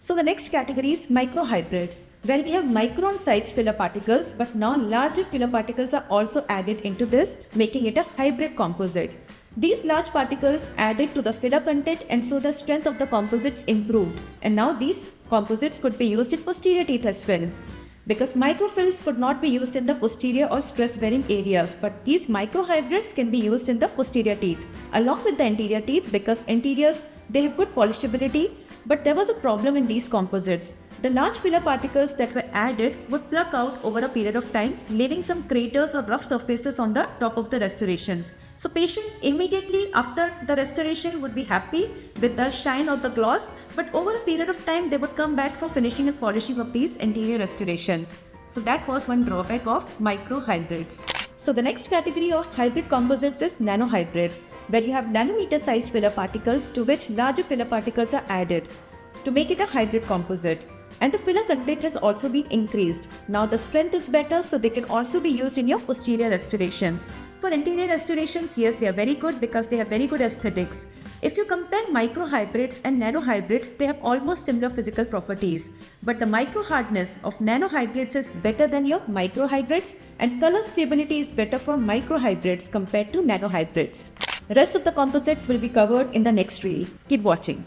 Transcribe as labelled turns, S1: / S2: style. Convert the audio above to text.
S1: So the next category is microhybrids, where we have micron-sized filler particles, but now larger filler particles are also added into this, making it a hybrid composite. These large particles added to the filler content, and so the strength of the composites improved. And now these composites could be used in posterior teeth as well. Because microfills could not be used in the posterior or stress-bearing areas, but these microhybrids can be used in the posterior teeth along with the anterior teeth, because anteriors, they have good polishability, but there was a problem in these composites. The large filler particles that were added would pluck out over a period of time, leaving some craters or rough surfaces on the top of the restorations. So patients immediately after the restoration would be happy with the shine of the gloss, but over a period of time they would come back for finishing and polishing of these anterior restorations. So that was one drawback of microhybrids. So the next category of hybrid composites is nanohybrids, where you have nanometer sized filler particles to which larger filler particles are added to make it a hybrid composite. And the filler content has also been increased. Now the strength is better, so they can also be used in your posterior restorations. For anterior restorations, yes, they are very good because they have very good aesthetics. If you compare microhybrids and nanohybrids, they have almost similar physical properties. But the micro hardness of nanohybrids is better than your microhybrids, and color stability is better for microhybrids compared to nanohybrids. The rest of the composites will be covered in the next reel. Keep watching.